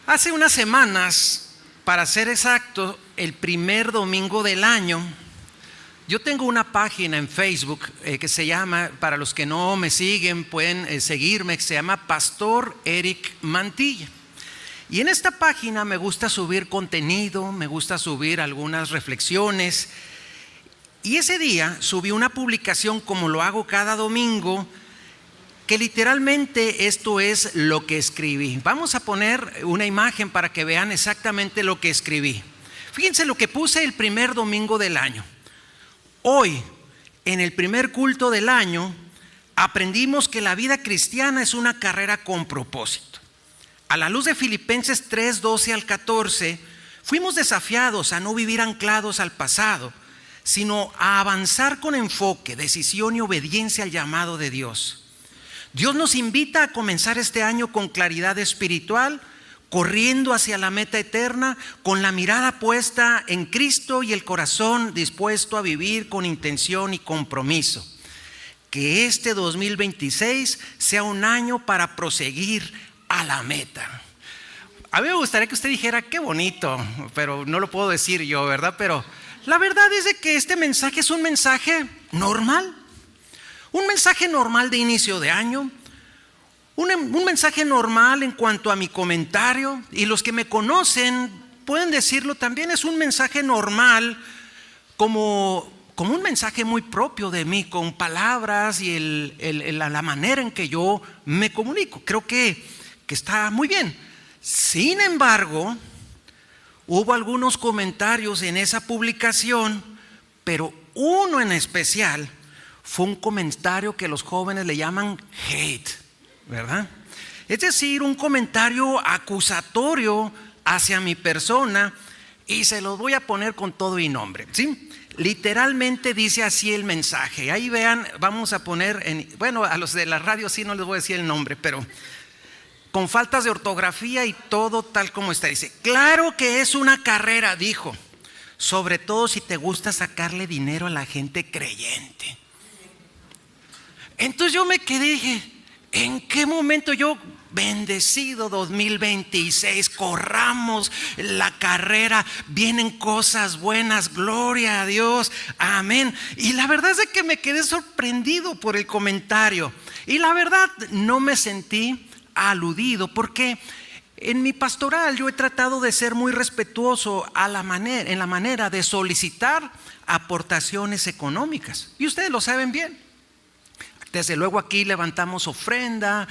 Hace unas semanas, para ser exacto, el primer domingo del año, yo tengo una página en Facebook que se llama, para los que no me siguen pueden seguirme, que se llama Pastor Eric Mantilla. Y en esta página me gusta subir contenido, me gusta subir algunas reflexiones. Y ese día subí una publicación, como lo hago cada domingo, que literalmente esto es lo que escribí. Vamos a poner una imagen para que vean exactamente lo que escribí. Fíjense lo que puse el primer domingo del año. Hoy, en el primer culto del año, aprendimos que la vida cristiana es una carrera con propósito. A la luz de Filipenses 3, 12 al 14, fuimos desafiados a no vivir anclados al pasado, sino a avanzar con enfoque, decisión y obediencia al llamado de Dios. Dios nos invita a comenzar este año con claridad espiritual, corriendo hacia la meta eterna, con la mirada puesta en Cristo y el corazón dispuesto a vivir con intención y compromiso. Que este 2026 sea un año para proseguir a la meta. A mí me gustaría que usted dijera, qué bonito, pero no lo puedo decir yo, ¿verdad? Pero la verdad es de que este mensaje es un mensaje normal. Un mensaje normal de inicio de año, un mensaje normal en cuanto a mi comentario, y los que me conocen pueden decirlo también, es un mensaje normal como un mensaje muy propio de mí, con palabras y la manera en que yo me comunico. Creo que está muy bien. Sin embargo, hubo algunos comentarios en esa publicación, pero uno en especial fue un comentario que los jóvenes le llaman hate, ¿verdad? Es decir, un comentario acusatorio hacia mi persona, y se los voy a poner con todo y nombre, ¿sí? Literalmente dice así el mensaje. Ahí vean, vamos a poner, a los de la radio sí no les voy a decir el nombre, pero con faltas de ortografía y todo tal como está. Dice, claro que es una carrera, dijo, sobre todo si te gusta sacarle dinero a la gente creyente. Entonces yo me quedé y dije, ¿en qué momento yo, bendecido 2026, corramos la carrera, vienen cosas buenas, gloria a Dios, amén? Y la verdad es que me quedé sorprendido por el comentario, y la verdad no me sentí aludido, porque en mi pastoral yo he tratado de ser muy respetuoso en la manera de solicitar aportaciones económicas, y ustedes lo saben bien. Desde luego aquí levantamos ofrenda,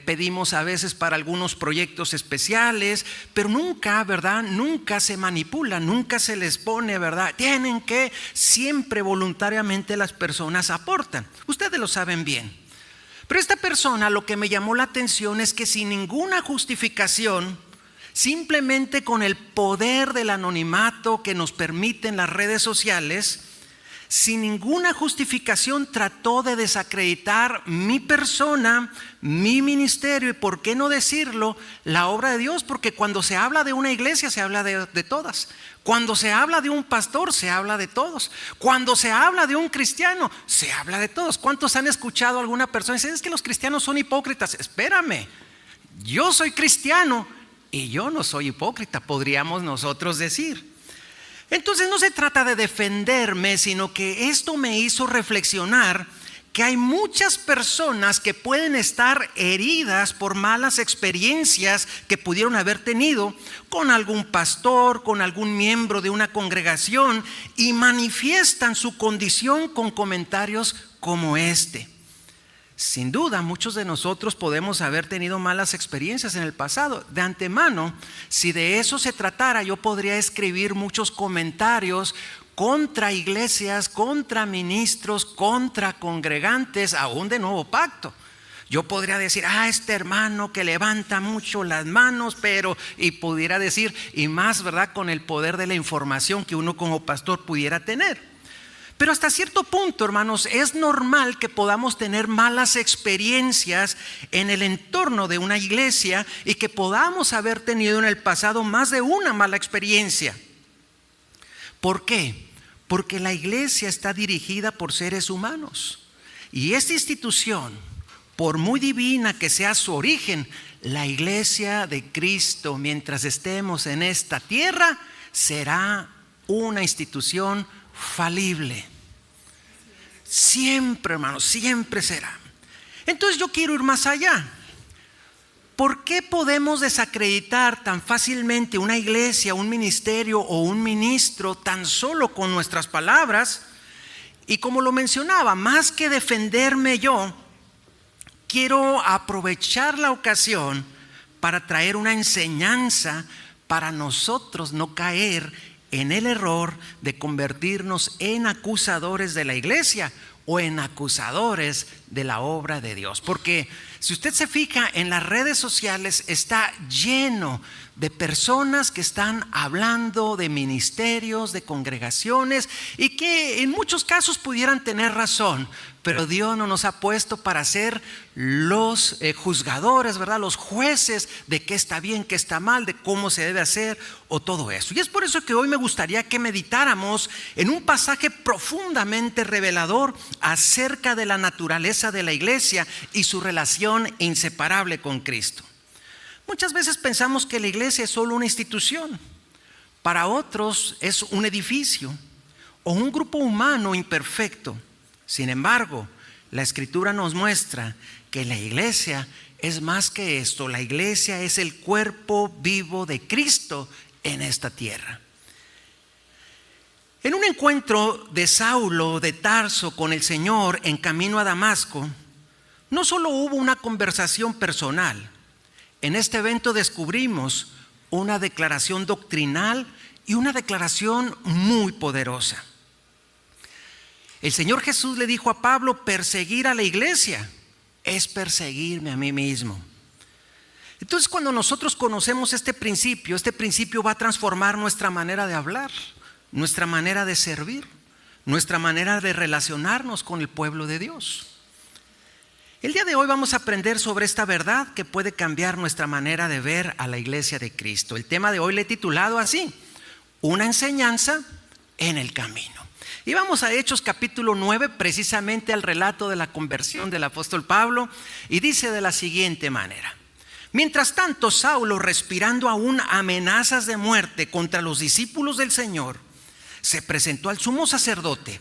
pedimos a veces para algunos proyectos especiales, pero nunca, ¿verdad? Nunca se manipula, nunca se les pone, ¿verdad? Tienen que, siempre voluntariamente las personas aportan. Ustedes lo saben bien. Pero esta persona, lo que me llamó la atención es que sin ninguna justificación, simplemente con el poder del anonimato que nos permiten las redes sociales, sin ninguna justificación trató de desacreditar mi persona, mi ministerio y, por qué no decirlo, la obra de Dios, porque cuando se habla de una iglesia se habla de todas. Cuando se habla de un pastor se habla de todos. Cuando se habla de un cristiano se habla de todos. ¿Cuántos han escuchado a alguna persona decir, es que los cristianos son hipócritas? Espérame, yo soy cristiano y yo no soy hipócrita, podríamos nosotros decir. Entonces no se trata de defenderme, sino que esto me hizo reflexionar que hay muchas personas que pueden estar heridas por malas experiencias que pudieron haber tenido con algún pastor, con algún miembro de una congregación, y manifiestan su condición con comentarios como este. Sin duda, muchos de nosotros podemos haber tenido malas experiencias en el pasado. De antemano, si de eso se tratara, yo podría escribir muchos comentarios contra iglesias, contra ministros, contra congregantes, aún de Nuevo Pacto. Yo podría decir, este hermano que levanta mucho las manos, y pudiera decir, y más, ¿verdad?, con el poder de la información que uno como pastor pudiera tener. Pero hasta cierto punto, hermanos, es normal que podamos tener malas experiencias en el entorno de una iglesia y que podamos haber tenido en el pasado más de una mala experiencia. ¿Por qué? Porque la iglesia está dirigida por seres humanos, y esta institución, por muy divina que sea su origen, la iglesia de Cristo, mientras estemos en esta tierra, será una institución falible. Siempre, hermanos, siempre será. Entonces yo quiero ir más allá. ¿Por qué podemos desacreditar tan fácilmente una iglesia, un ministerio o un ministro tan solo con nuestras palabras? Y como lo mencionaba, más que defenderme yo, quiero aprovechar la ocasión para traer una enseñanza para nosotros no caer en el error de convertirnos en acusadores de la iglesia o en acusadores de la obra de Dios. Porque si usted se fija en las redes sociales, está lleno de personas que están hablando de ministerios, de congregaciones, y que en muchos casos pudieran tener razón, pero Dios no nos ha puesto para ser los juzgadores, ¿verdad? Los jueces de qué está bien, qué está mal, de cómo se debe hacer o todo eso. Y es por eso que hoy me gustaría que meditáramos en un pasaje profundamente revelador acerca de la naturaleza de la iglesia y su relación inseparable con Cristo. Muchas veces pensamos que la iglesia es solo una institución. Para otros es un edificio o un grupo humano imperfecto. Sin embargo, la Escritura nos muestra que la iglesia es más que esto. La iglesia es el cuerpo vivo de Cristo en esta tierra. En un encuentro de Saulo de Tarso con el Señor en camino a Damasco, no solo hubo una conversación personal. En este evento descubrimos una declaración doctrinal y una declaración muy poderosa. El Señor Jesús le dijo a Pablo: perseguir a la iglesia es perseguirme a mí mismo. Entonces, cuando nosotros conocemos este principio va a transformar nuestra manera de hablar, nuestra manera de servir, nuestra manera de relacionarnos con el pueblo de Dios. El día de hoy vamos a aprender sobre esta verdad que puede cambiar nuestra manera de ver a la iglesia de Cristo. El tema de hoy le he titulado así: una enseñanza en el camino. Y vamos a Hechos capítulo 9, precisamente al relato de la conversión del apóstol Pablo, y dice de la siguiente manera: mientras tanto, Saulo, respirando aún amenazas de muerte contra los discípulos del Señor, se presentó al sumo sacerdote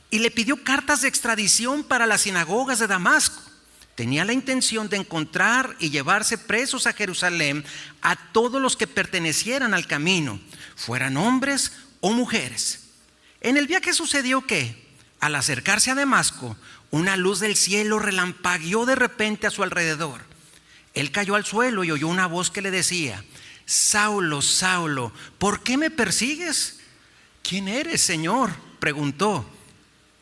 y le pidió cartas de extradición para las sinagogas de Damasco. Tenía la intención de encontrar y llevarse presos a Jerusalén a todos los que pertenecieran al camino, fueran hombres o mujeres. En el viaje sucedió que, al acercarse a Damasco, una luz del cielo relampagueó de repente a su alrededor. Él cayó al suelo y oyó una voz que le decía: Saulo, Saulo, ¿por qué me persigues? ¿Quién eres, Señor?, preguntó.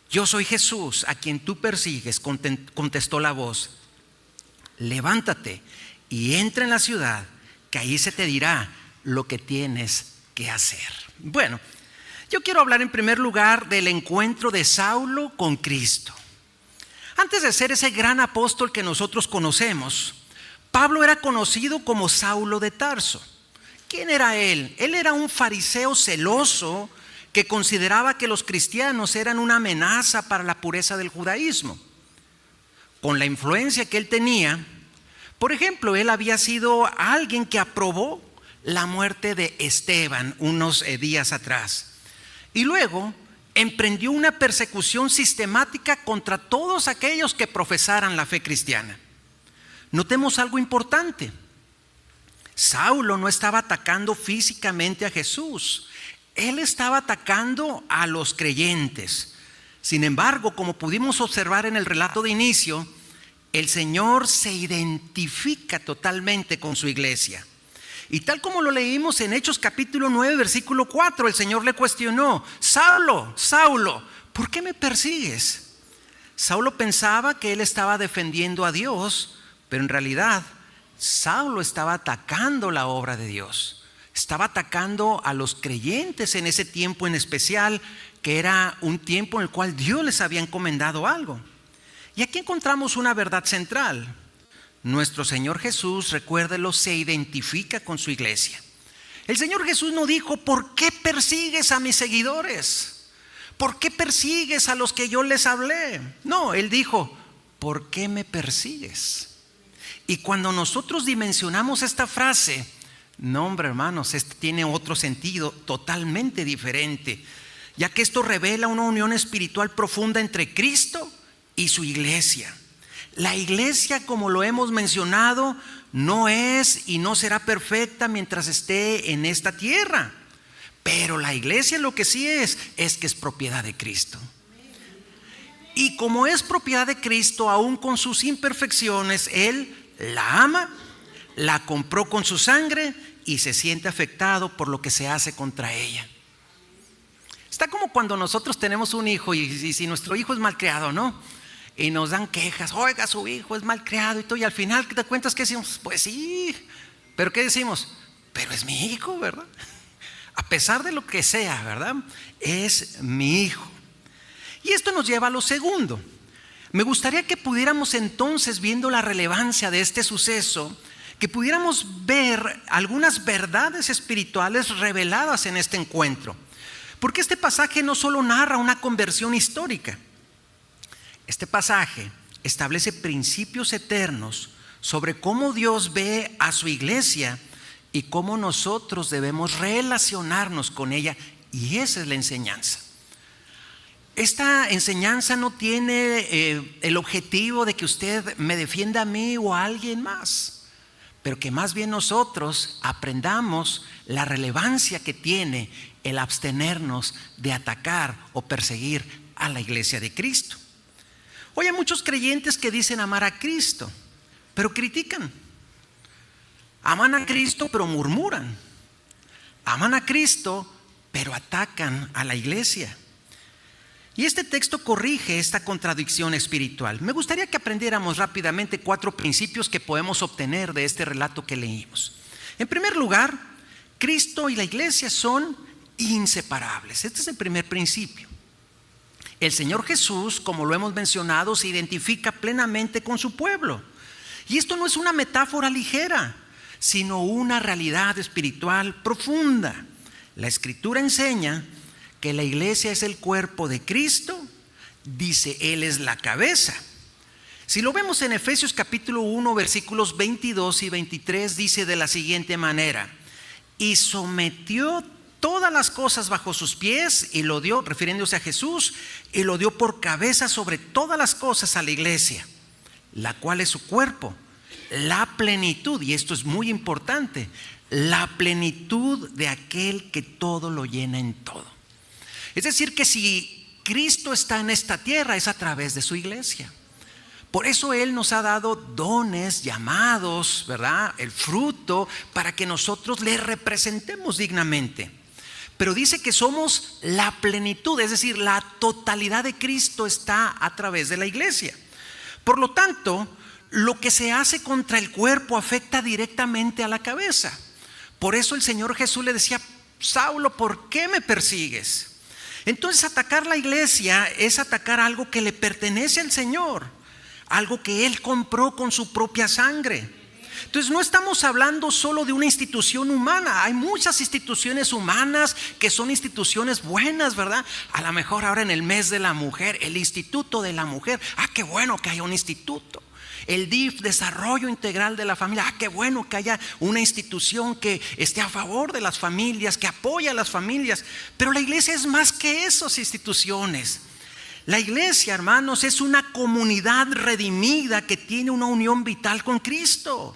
Yo soy Jesús, a quien tú persigues, contestó la voz. Levántate y entra en la ciudad, que ahí se te dirá lo que tienes que hacer. Bueno, yo quiero hablar en primer lugar del encuentro de Saulo con Cristo. Antes de ser ese gran apóstol que nosotros conocemos, Pablo era conocido como Saulo de Tarso. ¿Quién era él? Él era un fariseo celoso que consideraba que los cristianos eran una amenaza para la pureza del judaísmo. Con la influencia que él tenía, por ejemplo, él había sido alguien que aprobó la muerte de Esteban unos días atrás. Y luego emprendió una persecución sistemática contra todos aquellos que profesaran la fe cristiana. Notemos algo importante. Saulo no estaba atacando físicamente a Jesús. Él estaba atacando a los creyentes. Sin embargo, como pudimos observar en el relato de inicio, el Señor se identifica totalmente con su iglesia. Y tal como lo leímos en Hechos capítulo 9, versículo 4, el Señor le cuestionó: Saulo, Saulo, ¿por qué me persigues? Saulo pensaba que él estaba defendiendo a Dios, pero en realidad Saulo estaba atacando la obra de Dios. Estaba atacando a los creyentes en ese tiempo en especial, que era un tiempo en el cual Dios les había encomendado algo. Y aquí encontramos una verdad central. Nuestro Señor Jesús, recuérdelo, se identifica con su iglesia. El Señor Jesús no dijo: ¿por qué persigues a mis seguidores? ¿Por qué persigues a los que yo les hablé? No, Él dijo: ¿por qué me persigues? Y cuando nosotros dimensionamos esta frase, no, hombre, hermanos, tiene otro sentido totalmente diferente, ya que esto revela una unión espiritual profunda entre Cristo y su iglesia. La iglesia, como lo hemos mencionado, no es y no será perfecta mientras esté en esta tierra, pero la iglesia lo que sí es que es propiedad de Cristo. Y como es propiedad de Cristo, aún con sus imperfecciones, Él la ama, la compró con su sangre y se siente afectado por lo que se hace contra ella. Está como cuando nosotros tenemos un hijo y si nuestro hijo es malcriado, ¿no? Y nos dan quejas, oiga, su hijo es malcriado y todo, y al final te cuentas que decimos, pues sí, pero ¿qué decimos? Pero es mi hijo, ¿verdad? A pesar de lo que sea, ¿verdad? Es mi hijo. Y esto nos lleva a lo segundo. Me gustaría que pudiéramos entonces, viendo la relevancia de este suceso, que pudiéramos ver algunas verdades espirituales reveladas en este encuentro. Porque este pasaje no solo narra una conversión histórica, este pasaje establece principios eternos sobre cómo Dios ve a su iglesia y cómo nosotros debemos relacionarnos con ella, y esa es la enseñanza. Esta enseñanza no tiene el objetivo de que usted me defienda a mí o a alguien más, pero que más bien nosotros aprendamos la relevancia que tiene el abstenernos de atacar o perseguir a la iglesia de Cristo. Hoy hay muchos creyentes que dicen amar a Cristo, pero critican. Aman a Cristo, pero murmuran. Aman a Cristo, pero atacan a la iglesia. Y este texto corrige esta contradicción espiritual. Me gustaría que aprendiéramos rápidamente 4 principios que podemos obtener de este relato que leímos. En primer lugar, Cristo y la iglesia son inseparables. Este es el primer principio. El Señor Jesús, como lo hemos mencionado, se identifica plenamente con su pueblo. Y esto no es una metáfora ligera, sino una realidad espiritual profunda. La Escritura enseña que la iglesia es el cuerpo de Cristo, dice Él es la cabeza. Si lo vemos en Efesios capítulo 1, versículos 22 y 23, dice de la siguiente manera: y sometió todas las cosas bajo sus pies y lo dio, refiriéndose a Jesús, y lo dio por cabeza sobre todas las cosas a la iglesia, la cual es su cuerpo, la plenitud, y esto es muy importante, la plenitud de aquel que todo lo llena en todo. Es decir, que si Cristo está en esta tierra es a través de su iglesia. Por eso Él nos ha dado dones, llamados, ¿verdad? El fruto para que nosotros le representemos dignamente. Pero dice que somos la plenitud, es decir, la totalidad de Cristo está a través de la iglesia. Por lo tanto, lo que se hace contra el cuerpo afecta directamente a la cabeza. Por eso el Señor Jesús le decía: Saulo, ¿por qué me persigues? Entonces, atacar la iglesia es atacar algo que le pertenece al Señor, algo que Él compró con su propia sangre. Entonces no estamos hablando solo de una institución humana. Hay muchas instituciones humanas que son instituciones buenas, ¿verdad? A lo mejor ahora en el mes de la mujer, el Instituto de la Mujer. Qué bueno que haya un instituto. El DIF, Desarrollo Integral de la Familia. Qué bueno que haya una institución que esté a favor de las familias, que apoya a las familias. Pero la iglesia es más que esas instituciones. La iglesia, hermanos, es una comunidad redimida que tiene una unión vital con Cristo.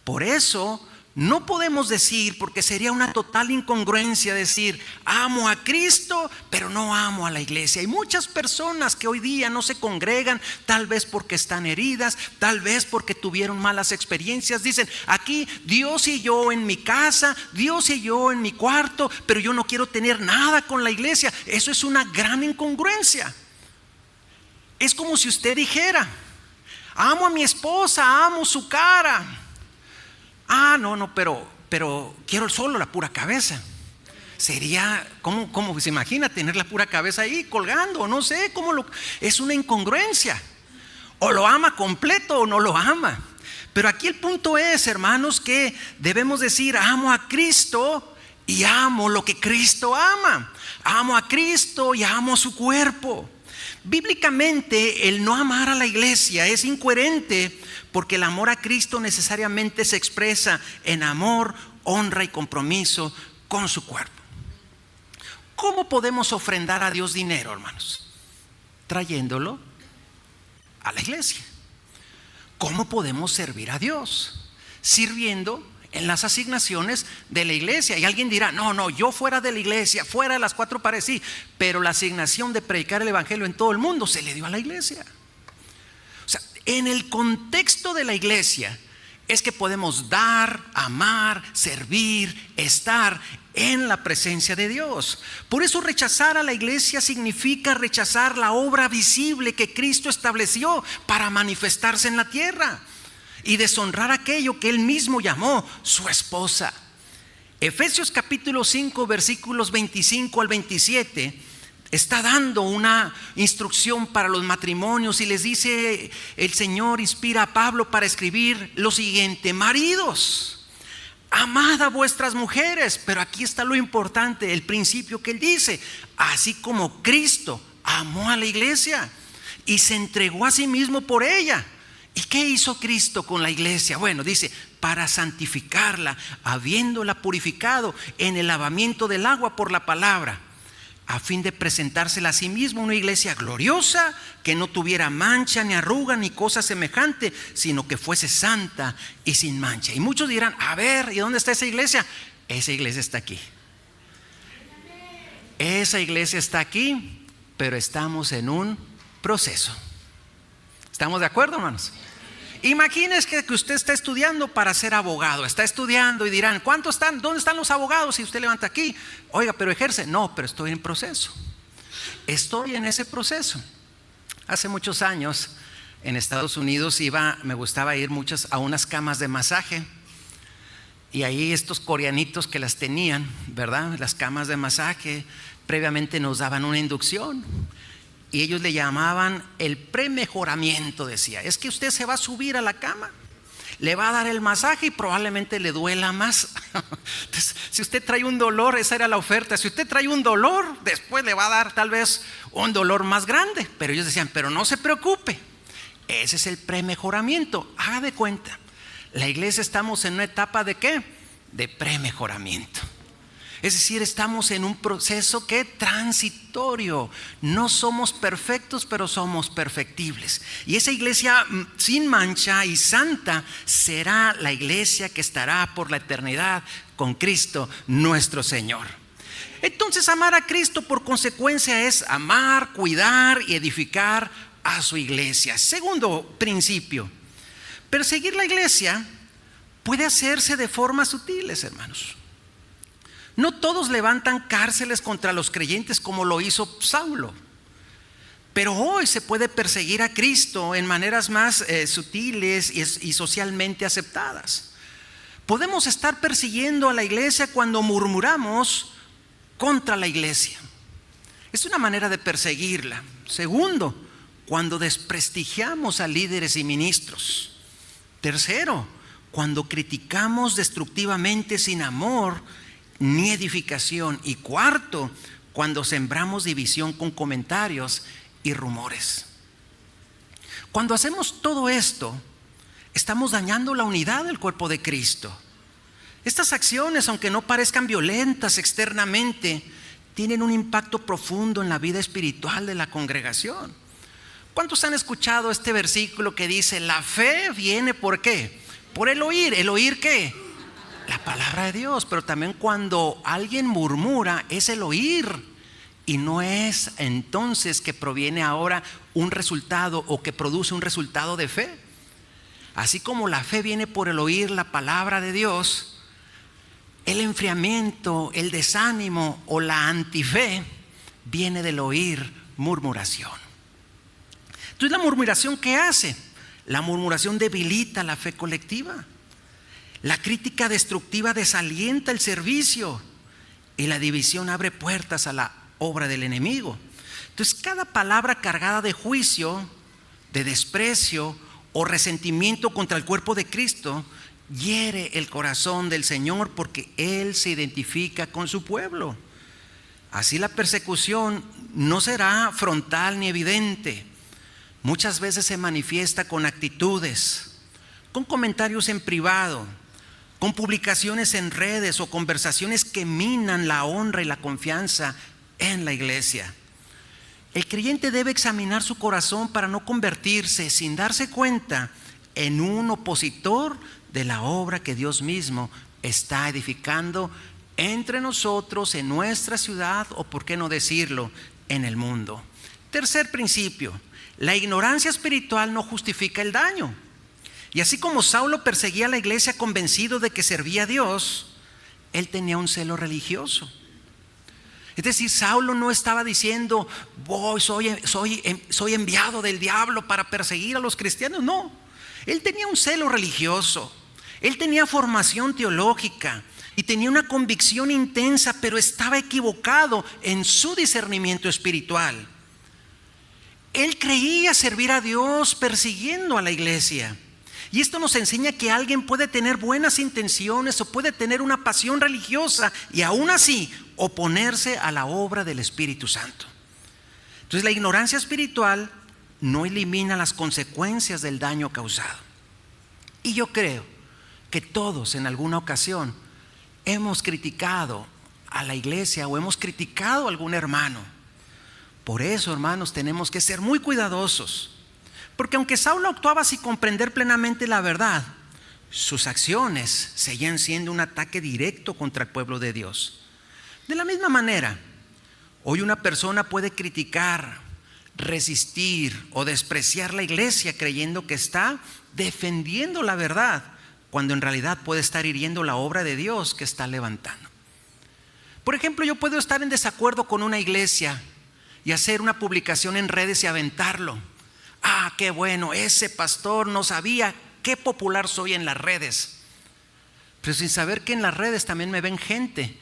Por eso no podemos decir, porque sería una total incongruencia decir amo a Cristo pero no amo a la iglesia. Hay muchas personas que hoy día no se congregan, tal vez porque están heridas, tal vez porque tuvieron malas experiencias. Dicen: aquí Dios y yo en mi casa, Dios y yo en mi cuarto, pero yo no quiero tener nada con la iglesia. Eso es una gran incongruencia. Es como si usted dijera: amo a mi esposa, amo su cara. No, pero quiero solo la pura cabeza. Sería, ¿cómo se imagina tener la pura cabeza ahí colgando? No sé, es una incongruencia. O lo ama completo o no lo ama. Pero aquí el punto es, hermanos, que debemos decir: amo a Cristo y amo lo que Cristo ama. Amo a Cristo y amo su cuerpo. Bíblicamente, el no amar a la iglesia es incoherente porque el amor a Cristo necesariamente se expresa en amor, honra y compromiso con su cuerpo. ¿Cómo podemos ofrendar a Dios dinero, hermanos? Trayéndolo a la iglesia. ¿Cómo podemos servir a Dios? Sirviendo en las asignaciones de la iglesia. Y alguien dirá, no, yo fuera de la iglesia, fuera de las cuatro paredes, sí, pero la asignación de predicar el evangelio en todo el mundo se le dio a la iglesia. O sea, en el contexto de la iglesia es que podemos dar, amar, servir, estar en la presencia de Dios. Por eso rechazar a la iglesia significa rechazar la obra visible que Cristo estableció para manifestarse en la tierra y deshonrar aquello que Él mismo llamó su esposa. Efesios capítulo 5 versículos 25 al 27 está dando una instrucción para los matrimonios y les dice: el Señor inspira a Pablo para escribir lo siguiente: maridos, amad a vuestras mujeres. Pero aquí está lo importante, el principio que él dice: así como Cristo amó a la iglesia y se entregó a sí mismo por ella. ¿Y qué hizo Cristo con la iglesia? Bueno, dice: para santificarla, habiéndola purificado en el lavamiento del agua por la palabra, a fin de presentársela a sí mismo una iglesia gloriosa, que no tuviera mancha, ni arruga, ni cosa semejante, sino que fuese santa y sin mancha. Y muchos dirán: a ver, ¿y dónde está esa iglesia? Esa iglesia está aquí. Esa iglesia está aquí, pero estamos en un proceso. ¿Estamos de acuerdo, hermanos? Imagínese que usted está estudiando para ser abogado. Está estudiando y dirán: ¿cuántos están? ¿Dónde están los abogados? Y usted levanta aquí: oiga, pero ejerce. No, pero estoy en proceso. Estoy en ese proceso. Hace muchos años en Estados Unidos me gustaba ir a unas camas de masaje. Y ahí estos coreanitos que las tenían, ¿verdad? Las camas de masaje, previamente nos daban una inducción. Y ellos le llamaban el premejoramiento. Decía: es que usted se va a subir a la cama, le va a dar el masaje y probablemente le duela más. Entonces, si usted trae un dolor, esa era la oferta. Si usted trae un dolor, después le va a dar tal vez un dolor más grande. Pero ellos decían: pero no se preocupe, ese es el premejoramiento. Haga de cuenta, la iglesia estamos en una etapa ¿de qué? De premejoramiento. Es decir, estamos en un proceso que transitorio. No somos perfectos, pero somos perfectibles. Y esa iglesia sin mancha y santa será la iglesia que estará por la eternidad con Cristo nuestro Señor. Entonces, amar a Cristo por consecuencia es amar, cuidar y edificar a su iglesia. Segundo principio: perseguir la iglesia puede hacerse de formas sutiles, hermanos. No todos levantan cárceles contra los creyentes como lo hizo Saulo, pero hoy se puede perseguir a Cristo en maneras más sutiles y socialmente aceptadas. Podemos estar persiguiendo a la iglesia cuando murmuramos contra la iglesia. Es una manera de perseguirla. Segundo, cuando desprestigiamos a líderes y ministros. Tercero, cuando criticamos destructivamente sin amor ni edificación. Y cuarto, cuando sembramos división con comentarios y rumores. Cuando hacemos todo esto, estamos dañando la unidad del cuerpo de Cristo. Estas acciones, aunque no parezcan violentas externamente, tienen un impacto profundo en la vida espiritual de la congregación. ¿Cuántos han escuchado este versículo que dice: la fe viene ¿por qué? Por el oír. ¿El oír qué? La palabra de Dios. Pero también cuando alguien murmura, es el oír, y no es entonces que proviene ahora un resultado o que produce un resultado de fe. Así como la fe viene por el oír la palabra de Dios, el enfriamiento, el desánimo o la antife viene del oír murmuración. Entonces, la murmuración, ¿qué hace? La murmuración debilita la fe colectiva. La crítica destructiva desalienta el servicio y la división abre puertas a la obra del enemigo. Entonces, cada palabra cargada de juicio, de desprecio o resentimiento contra el cuerpo de Cristo hiere el corazón del Señor, porque Él se identifica con su pueblo. Así, la persecución no será frontal ni evidente. Muchas veces se manifiesta con actitudes, con comentarios en privado, con publicaciones en redes o conversaciones que minan la honra y la confianza en la iglesia. El creyente debe examinar su corazón para no convertirse, sin darse cuenta, en un opositor de la obra que Dios mismo está edificando entre nosotros, en nuestra ciudad, o por qué no decirlo, en el mundo. Tercer principio: la ignorancia espiritual no justifica el daño. Y así como Saulo perseguía a la iglesia convencido de que servía a Dios, él tenía un celo religioso. Es decir, Saulo no estaba diciendo, soy enviado del diablo para perseguir a los cristianos. No, él tenía un celo religioso, él tenía formación teológica y tenía una convicción intensa, pero estaba equivocado en su discernimiento espiritual. Él creía servir a Dios persiguiendo a la iglesia. Y esto nos enseña que alguien puede tener buenas intenciones o puede tener una pasión religiosa y aún así oponerse a la obra del Espíritu Santo. Entonces, la ignorancia espiritual no elimina las consecuencias del daño causado. Y yo creo que todos en alguna ocasión hemos criticado a la iglesia o hemos criticado a algún hermano. Por eso, hermanos, tenemos que ser muy cuidadosos. Porque aunque Saulo actuaba sin comprender plenamente la verdad, sus acciones seguían siendo un ataque directo contra el pueblo de Dios. De la misma manera, hoy una persona puede criticar, resistir o despreciar la iglesia creyendo que está defendiendo la verdad, cuando en realidad puede estar hiriendo la obra de Dios que está levantando. Por ejemplo, yo puedo estar en desacuerdo con una iglesia y hacer una publicación en redes y aventarlo. Ah, qué bueno, ese pastor no sabía qué popular soy en las redes. Pero sin saber que en las redes también me ven gente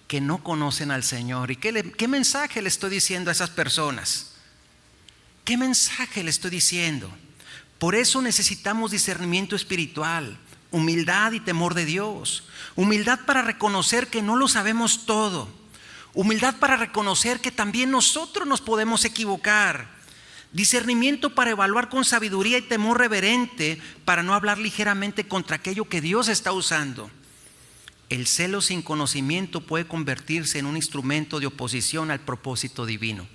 que no conocen al Señor. ¿Y qué mensaje le estoy diciendo a esas personas? ¿Qué mensaje le estoy diciendo? Por eso necesitamos discernimiento espiritual, humildad y temor de Dios. Humildad para reconocer que no lo sabemos todo. Humildad para reconocer que también nosotros nos podemos equivocar. Discernimiento para evaluar con sabiduría y temor reverente, para no hablar ligeramente contra aquello que Dios está usando. El celo sin conocimiento puede convertirse en un instrumento de oposición al propósito divino.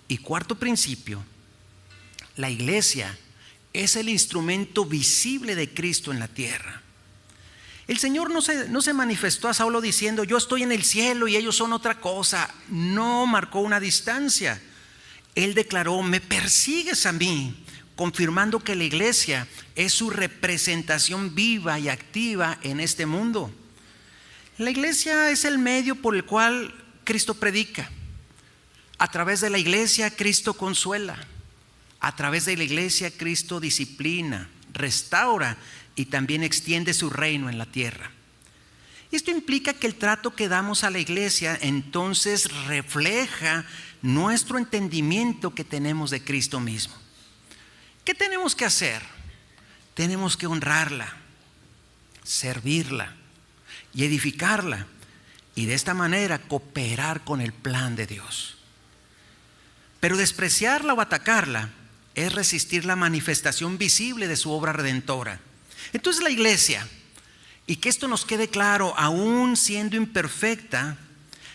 Y cuarto principio: la iglesia es el instrumento visible de Cristo en la tierra. El Señor no se manifestó a Saulo diciendo, yo estoy en el cielo y ellos son otra cosa. No marcó una distancia. Él declaró, me persigues a mí, confirmando que la iglesia es su representación viva y activa en este mundo. La iglesia es el medio por el cual Cristo predica. A través de la iglesia Cristo consuela. A través de la iglesia Cristo disciplina, restaura y también extiende su reino en la tierra. Esto implica que el trato que damos a la iglesia entonces refleja nuestro entendimiento que tenemos de Cristo mismo. ¿Qué tenemos que hacer? Tenemos que honrarla, servirla y edificarla, y de esta manera cooperar con el plan de Dios. Pero despreciarla o atacarla es resistir la manifestación visible de su obra redentora. Entonces la iglesia, y que esto nos quede claro, aún siendo imperfecta,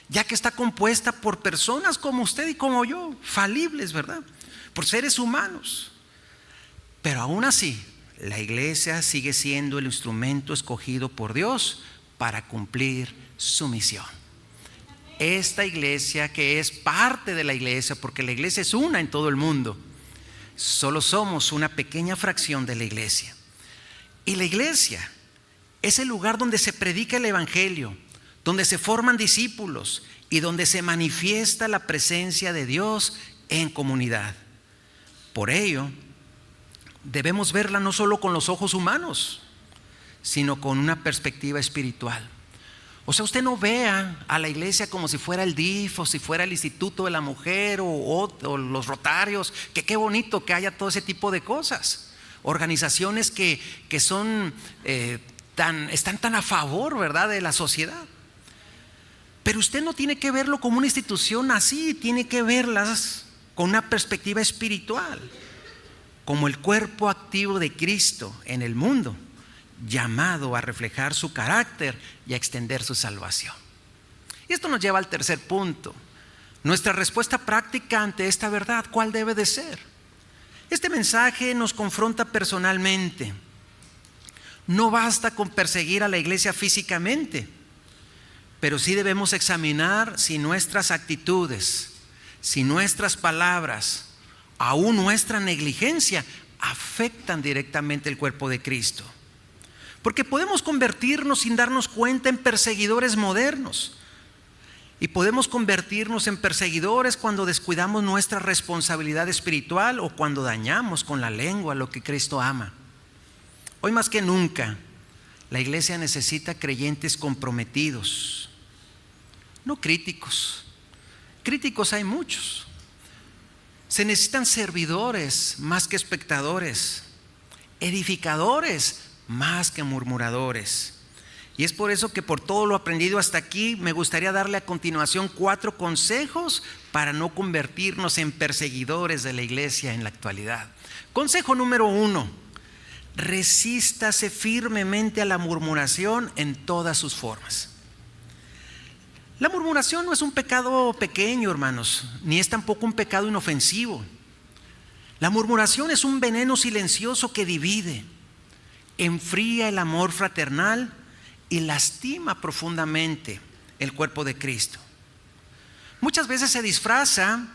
ya que está compuesta por personas como usted y como yo, falibles, ¿verdad? Por seres humanos. Pero aún así, la iglesia sigue siendo el instrumento escogido por Dios para cumplir su misión. Esta iglesia, que es parte de la iglesia, porque la iglesia es una en todo el mundo, solo somos una pequeña fracción de la iglesia. Y la iglesia es el lugar donde se predica el evangelio, donde se forman discípulos y donde se manifiesta la presencia de Dios en comunidad. Por ello, debemos verla no solo con los ojos humanos, sino con una perspectiva espiritual. O sea, usted no vea a la iglesia como si fuera el DIF o si fuera el Instituto de la Mujer o los Rotarios, que qué bonito que haya todo ese tipo de cosas. Organizaciones que son están tan a favor, ¿verdad?, de la sociedad. Pero usted no tiene que verlo como una institución así, tiene que verlas con una perspectiva espiritual, como el cuerpo activo de Cristo en el mundo, llamado a reflejar su carácter y a extender su salvación. Y esto nos lleva al tercer punto. Nuestra respuesta práctica ante esta verdad, ¿cuál debe de ser? Este mensaje nos confronta personalmente. No basta con perseguir a la iglesia físicamente, pero sí debemos examinar si nuestras actitudes, si nuestras palabras, aún nuestra negligencia, afectan directamente el cuerpo de Cristo. Porque podemos convertirnos sin darnos cuenta en perseguidores modernos. Y podemos convertirnos en perseguidores cuando descuidamos nuestra responsabilidad espiritual o cuando dañamos con la lengua lo que Cristo ama. Hoy más que nunca, la iglesia necesita creyentes comprometidos, no críticos. Críticos hay muchos. Se necesitan servidores más que espectadores, edificadores más que murmuradores. Y es por eso que por todo lo aprendido hasta aquí, me gustaría darle a continuación 4 consejos para no convertirnos en perseguidores de la iglesia en la actualidad. Consejo número 1: resístase firmemente a la murmuración en todas sus formas. La murmuración no es un pecado pequeño, hermanos, ni es tampoco un pecado inofensivo. La murmuración es un veneno silencioso que divide, enfría el amor fraternal y lastima profundamente el cuerpo de Cristo. Muchas veces se disfraza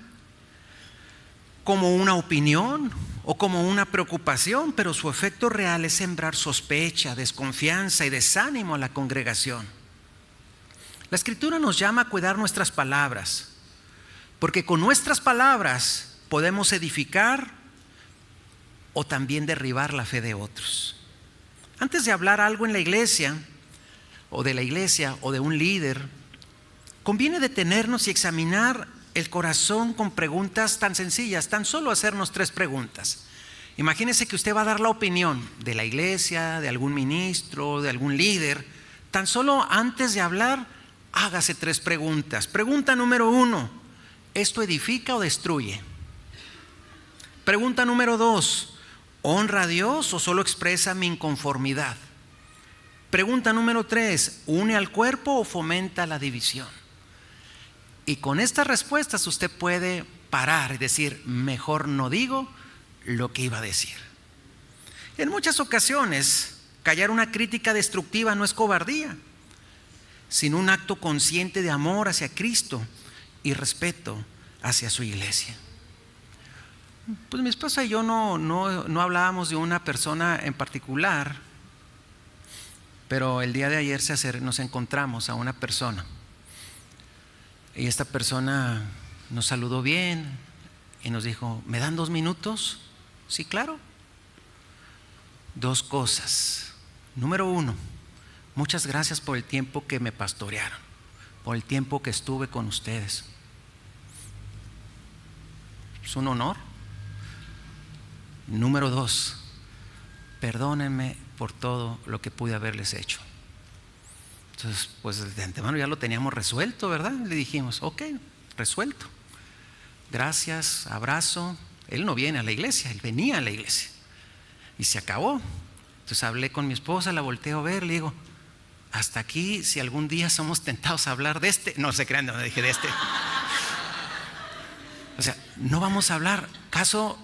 como una opinión o como una preocupación, pero su efecto real es sembrar sospecha, desconfianza y desánimo a la congregación. La Escritura nos llama a cuidar nuestras palabras, porque con nuestras palabras podemos edificar o también derribar la fe de otros. Antes de hablar algo en la iglesia, o de la iglesia, o de un líder, conviene detenernos y examinar el corazón con preguntas tan sencillas, tan solo hacernos 3 preguntas. Imagínese que usted va a dar la opinión de la iglesia, de algún ministro, de algún líder. Tan solo antes de hablar, hágase 3 preguntas. Pregunta número 1: ¿esto edifica o destruye? Pregunta número 2: ¿honra a Dios o solo expresa mi inconformidad? Pregunta número 3: ¿une al cuerpo o fomenta la división? Y con estas respuestas usted puede parar y decir: mejor no digo lo que iba a decir. En muchas ocasiones, callar una crítica destructiva no es cobardía, sino un acto consciente de amor hacia Cristo y respeto hacia su iglesia. Pues mi esposa y yo no hablábamos de una persona en particular, pero el día de ayer nos encontramos a una persona y esta persona nos saludó bien y nos dijo: ¿me dan 2 minutos? Sí, claro. 2 cosas. Número 1: muchas gracias por el tiempo que me pastorearon, por el tiempo que estuve con ustedes. Es un honor. Número 2: perdónenme por todo lo que pude haberles hecho. Entonces, pues de antemano ya lo teníamos resuelto, ¿verdad? Le dijimos: ok, resuelto. Gracias, abrazo. Él no viene a la iglesia, él venía a la iglesia. Y se acabó. Entonces hablé con mi esposa, la volteo a ver, le digo: hasta aquí, si algún día somos tentados a hablar de este. No se crean, no dije de este. O sea, no vamos a hablar. Caso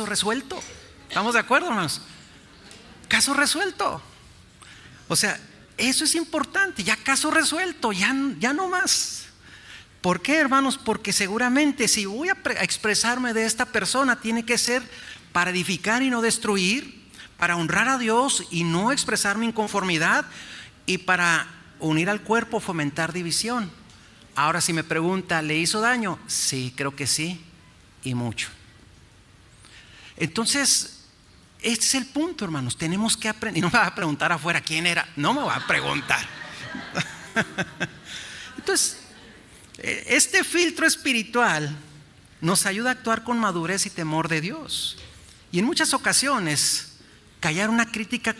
resuelto. ¿Estamos de acuerdo, hermanos? Caso resuelto. O sea, eso es importante. Ya caso resuelto, ya no más. ¿Por qué, hermanos? Porque seguramente si voy a expresarme de esta persona, tiene que ser para edificar y no destruir, para honrar a Dios y no expresar mi inconformidad, y para unir al cuerpo, fomentar división. Ahora, si me pregunta: ¿le hizo daño? Sí, creo que sí, y mucho. Entonces, este es el punto, hermanos. Tenemos que aprender. Y no me va a preguntar afuera quién era. No me va a preguntar. Entonces, este filtro espiritual nos ayuda a actuar con madurez y temor de Dios. Y en muchas ocasiones, callar una crítica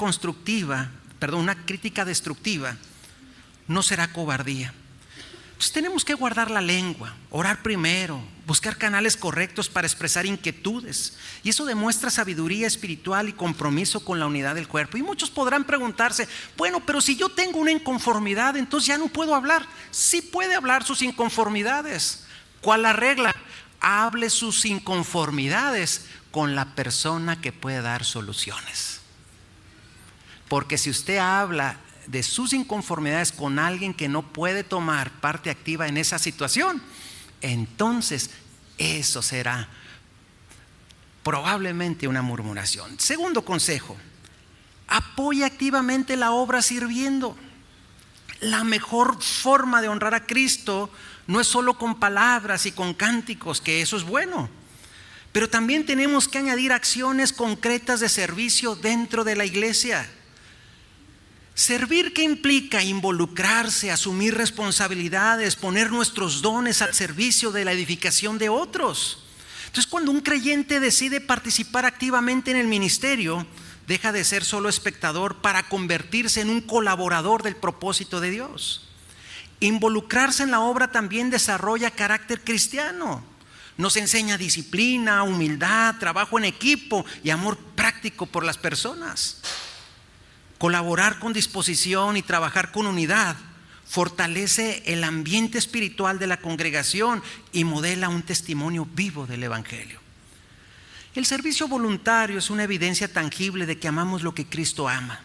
destructiva no será cobardía, Entonces tenemos que guardar la lengua, orar primero, buscar canales correctos para expresar inquietudes. Y eso demuestra sabiduría espiritual y compromiso con la unidad del cuerpo. Y muchos podrán preguntarse, bueno, pero si yo tengo una inconformidad, entonces ya no puedo hablar. Sí puede hablar sus inconformidades. ¿Cuál la regla? Hable sus inconformidades con la persona que puede dar soluciones. Porque si usted habla de sus inconformidades con alguien que no puede tomar parte activa en esa situación, entonces eso será probablemente una murmuración. Segundo consejo, apoya activamente la obra sirviendo. La mejor forma de honrar a Cristo no es solo con palabras y con cánticos, que eso es bueno, pero también tenemos que añadir acciones concretas de servicio dentro de la iglesia. Servir, ¿qué implica? Involucrarse, asumir responsabilidades, poner nuestros dones al servicio de la edificación de otros. Entonces, cuando un creyente decide participar activamente en el ministerio, deja de ser solo espectador para convertirse en un colaborador del propósito de Dios. Involucrarse en la obra también desarrolla carácter cristiano. Nos enseña disciplina, humildad, trabajo en equipo y amor práctico por las personas. Colaborar con disposición y trabajar con unidad fortalece el ambiente espiritual de la congregación y modela un testimonio vivo del Evangelio. El servicio voluntario es una evidencia tangible de que amamos lo que Cristo ama.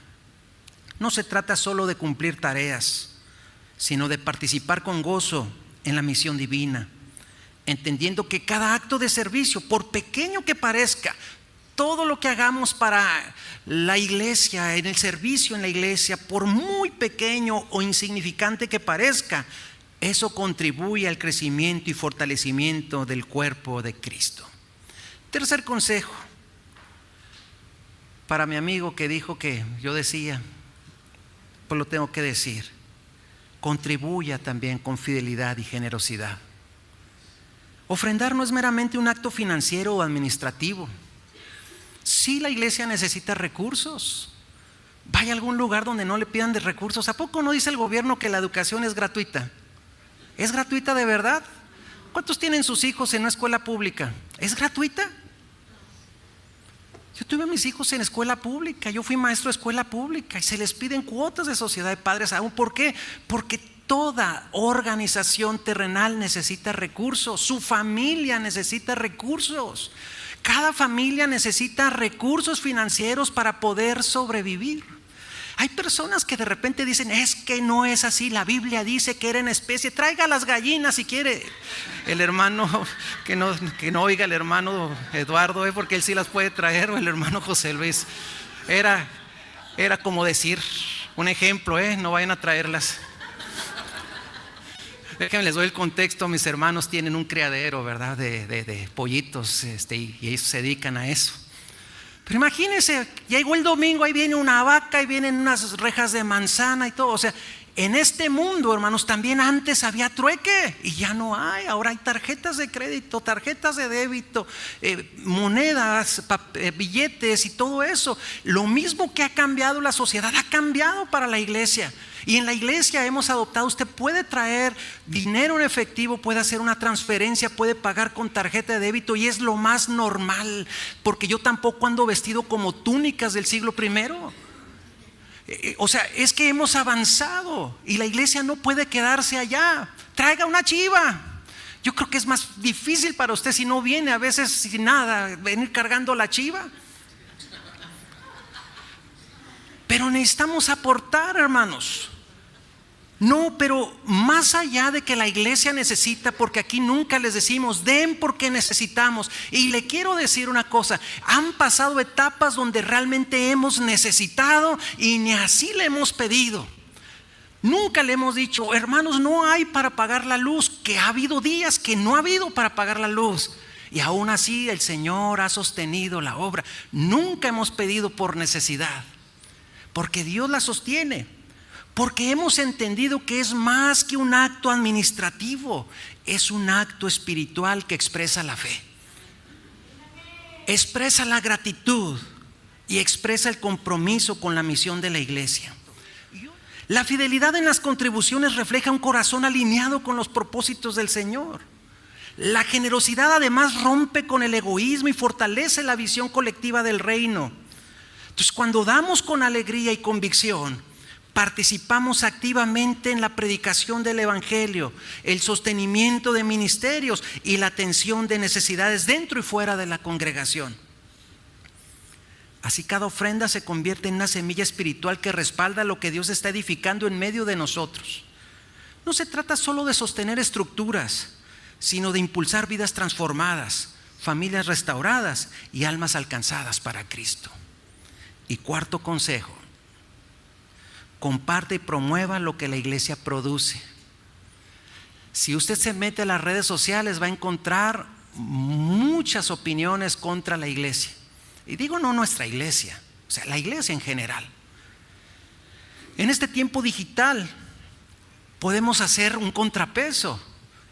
No se trata solo de cumplir tareas, sino de participar con gozo en la misión divina, entendiendo que cada acto de servicio, por pequeño que parezca, todo lo que hagamos para la iglesia, en el servicio en la iglesia, por muy pequeño o insignificante que parezca, eso contribuye al crecimiento y fortalecimiento del cuerpo de Cristo. Tercer consejo, para mi amigo que dijo que yo decía, pues lo tengo que decir, contribuya también con fidelidad y generosidad. Ofrendar no es meramente un acto financiero o administrativo. Sí, la iglesia necesita recursos. Vaya a algún lugar donde no le pidan de recursos. ¿A poco no dice el gobierno que la educación es gratuita? ¿Es gratuita de verdad? ¿Cuántos tienen sus hijos en una escuela pública? ¿Es gratuita? Yo tuve a mis hijos en escuela pública, yo fui maestro de escuela pública y se les piden cuotas de sociedad de padres aún. ¿Por qué? Porque toda organización terrenal necesita recursos, su familia necesita recursos. Cada familia necesita recursos financieros para poder sobrevivir. Hay personas que de repente dicen, es que no es así, la Biblia dice que era en especie, traiga las gallinas si quiere. El hermano, que no oiga el hermano Eduardo, porque él sí las puede traer, o el hermano José Luis. Era como decir, un ejemplo, no vayan a traerlas. Déjenme les doy el contexto. Mis hermanos tienen un criadero, ¿verdad? De pollitos, y ellos se dedican a eso. Pero imagínense, llegó el domingo, ahí viene una vaca y vienen unas rejas de manzana y todo. O sea, en este mundo, hermanos, también antes había trueque y ya no hay. Ahora hay tarjetas de crédito, tarjetas de débito, monedas, billetes y todo eso. Lo mismo que ha cambiado la sociedad, ha cambiado para la iglesia. Y en la iglesia hemos adoptado, usted puede traer dinero en efectivo, puede hacer una transferencia, puede pagar con tarjeta de débito y es lo más normal, porque yo tampoco ando vestido como túnicas del siglo I. O sea, es que hemos avanzado y la iglesia no puede quedarse allá. Traiga una chiva. Yo creo que es más difícil para usted si no viene a veces sin nada, venir cargando la chiva. Pero necesitamos aportar, hermanos. No, pero más allá de que la iglesia necesita, porque aquí nunca les decimos den porque necesitamos. Y le quiero decir una cosa, han pasado etapas donde realmente hemos necesitado y ni así le hemos pedido. Nunca le hemos dicho, hermanos, no hay para pagar la luz, que ha habido días que no ha habido para pagar la luz. Y aún así el Señor ha sostenido la obra. Nunca hemos pedido por necesidad, porque Dios la sostiene. Porque hemos entendido que es más que un acto administrativo, es un acto espiritual que expresa la fe, expresa la gratitud y expresa el compromiso con la misión de la iglesia. La fidelidad en las contribuciones refleja un corazón alineado con los propósitos del Señor. La generosidad además rompe con el egoísmo y fortalece la visión colectiva del reino. Entonces, cuando damos con alegría y convicción, participamos activamente en la predicación del Evangelio, el sostenimiento de ministerios y la atención de necesidades dentro y fuera de la congregación. Así cada ofrenda se convierte en una semilla espiritual que respalda lo que Dios está edificando en medio de nosotros. No se trata solo de sostener estructuras, sino de impulsar vidas transformadas, familias restauradas y almas alcanzadas para Cristo. Y cuarto consejo: comparte y promueva lo que la iglesia produce. Si usted se mete a las redes sociales, va a encontrar muchas opiniones contra la iglesia. Y digo no nuestra iglesia, o sea, la iglesia en general. En este tiempo digital podemos hacer un contrapeso.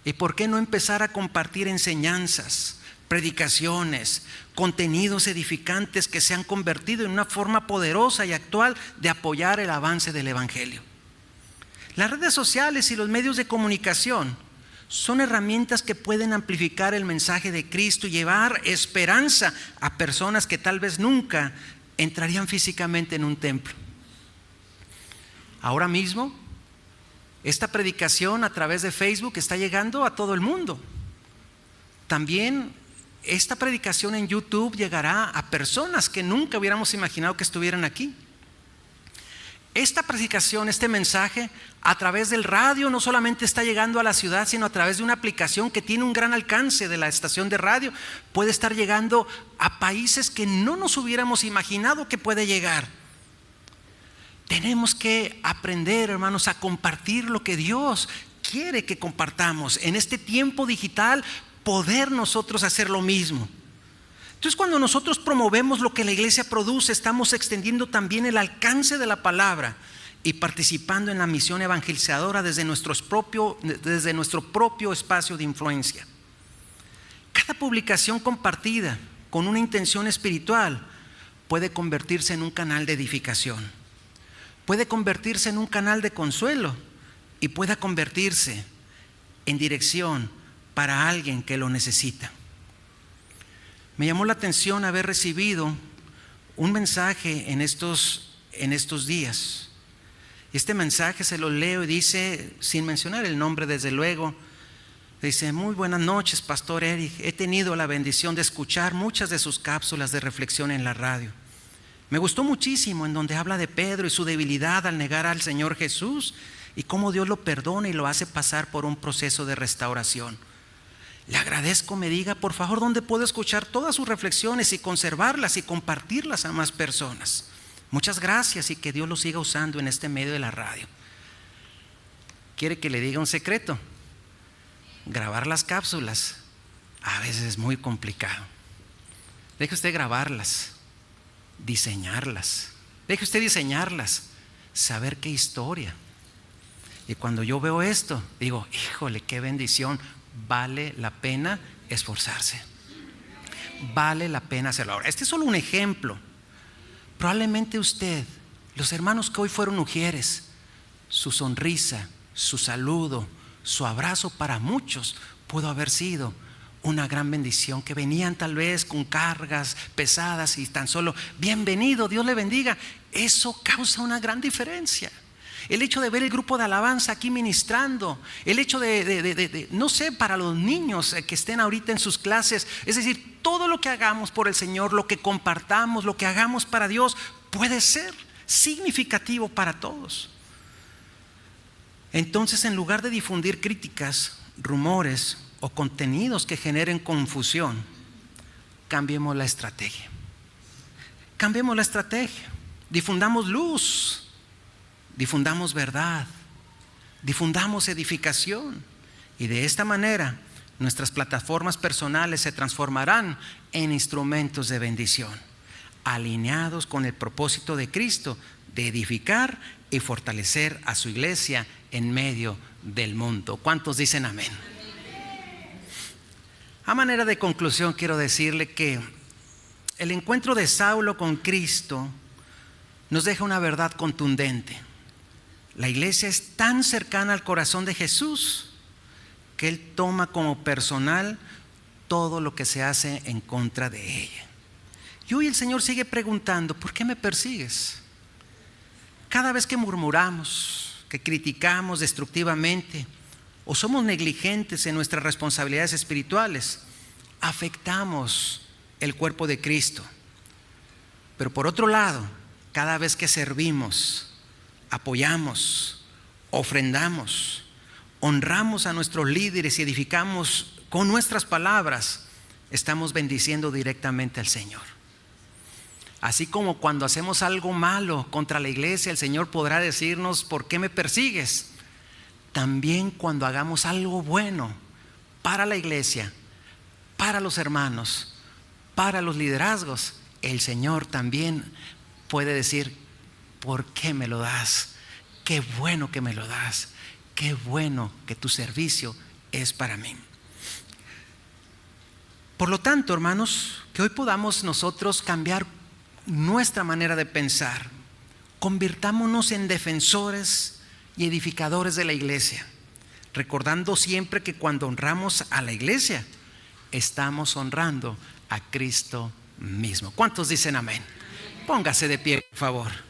¿Y por qué no empezar a compartir enseñanzas, predicaciones, contenidos edificantes que se han convertido en una forma poderosa y actual de apoyar el avance del Evangelio? Las redes sociales y los medios de comunicación son herramientas que pueden amplificar el mensaje de Cristo y llevar esperanza a personas que tal vez nunca entrarían físicamente en un templo. Ahora mismo, esta predicación a través de Facebook está llegando a todo el mundo. También esta predicación en YouTube llegará a personas que nunca hubiéramos imaginado que estuvieran aquí. Esta predicación, este mensaje, a través del radio no solamente está llegando a la ciudad, sino a través de una aplicación que tiene un gran alcance de la estación de radio. Puede estar llegando a países que no nos hubiéramos imaginado que puede llegar. Tenemos que aprender, hermanos, a compartir lo que Dios quiere que compartamos. En este tiempo digital, poder nosotros hacer lo mismo. Entonces, cuando nosotros promovemos lo que la iglesia produce, estamos extendiendo también el alcance de la palabra y participando en la misión evangelizadora desde nuestro propio espacio de influencia. Cada publicación compartida con una intención espiritual puede convertirse en un canal de edificación, puede convertirse en un canal de consuelo y pueda convertirse en dirección para alguien que lo necesita. Me llamó la atención haber recibido un mensaje en estos días. Este mensaje se lo leo y dice, sin mencionar el nombre desde luego, dice: muy buenas noches, Pastor Eric. He tenido la bendición de escuchar muchas de sus cápsulas de reflexión en la radio. Me gustó muchísimo en donde habla de Pedro y su debilidad al negar al Señor Jesús y cómo Dios lo perdona y lo hace pasar por un proceso de restauración. Le agradezco me diga, por favor, dónde puedo escuchar todas sus reflexiones y conservarlas y compartirlas a más personas. Muchas gracias y que Dios lo siga usando en este medio de la radio. ¿Quiere que le diga un secreto? Grabar las cápsulas a veces es muy complicado. Deje usted grabarlas, diseñarlas. Deje usted diseñarlas, saber qué historia. Y cuando yo veo esto, digo, híjole, qué bendición. Vale la pena esforzarse. Vale la pena hacerlo. Ahora, este es solo un ejemplo. Probablemente usted, los hermanos que hoy fueron ujieres, su sonrisa, su saludo, su abrazo para muchos pudo haber sido una gran bendición, que venían tal vez con cargas pesadas y tan solo bienvenido, Dios le bendiga. Eso causa una gran diferencia. El hecho de ver el grupo de alabanza aquí ministrando, el hecho de no sé, para los niños que estén ahorita en sus clases, es decir, todo lo que hagamos por el Señor, lo que compartamos, lo que hagamos para Dios, puede ser significativo para todos. Entonces, en lugar de difundir críticas, rumores o contenidos que generen confusión, cambiemos la estrategia. Cambiemos la estrategia, difundamos luz. Difundamos verdad, difundamos edificación, y de esta manera nuestras plataformas personales se transformarán en instrumentos de bendición, alineados con el propósito de Cristo de edificar y fortalecer a su iglesia en medio del mundo. ¿Cuántos dicen amén? A manera de conclusión, quiero decirle que el encuentro de Saulo con Cristo nos deja una verdad contundente. La iglesia es tan cercana al corazón de Jesús que Él toma como personal todo lo que se hace en contra de ella. Y hoy el Señor sigue preguntando: ¿por qué me persigues? Cada vez que murmuramos, que criticamos destructivamente o somos negligentes en nuestras responsabilidades espirituales, afectamos el cuerpo de Cristo. Pero por otro lado, cada vez que servimos, apoyamos, ofrendamos, honramos a nuestros líderes y edificamos con nuestras palabras, estamos bendiciendo directamente al Señor. Así como cuando hacemos algo malo contra la iglesia, el Señor podrá decirnos: ¿por qué me persigues? También cuando hagamos algo bueno para la iglesia, para los hermanos, para los liderazgos, el Señor también puede decir: ¿por qué me lo das? Qué bueno que me lo das. Qué bueno que tu servicio es para mí. Por lo tanto, hermanos, que hoy podamos nosotros cambiar nuestra manera de pensar. Convirtámonos en defensores y edificadores de la iglesia, recordando siempre que cuando honramos a la iglesia, estamos honrando a Cristo mismo. ¿Cuántos dicen amén? Póngase de pie, por favor.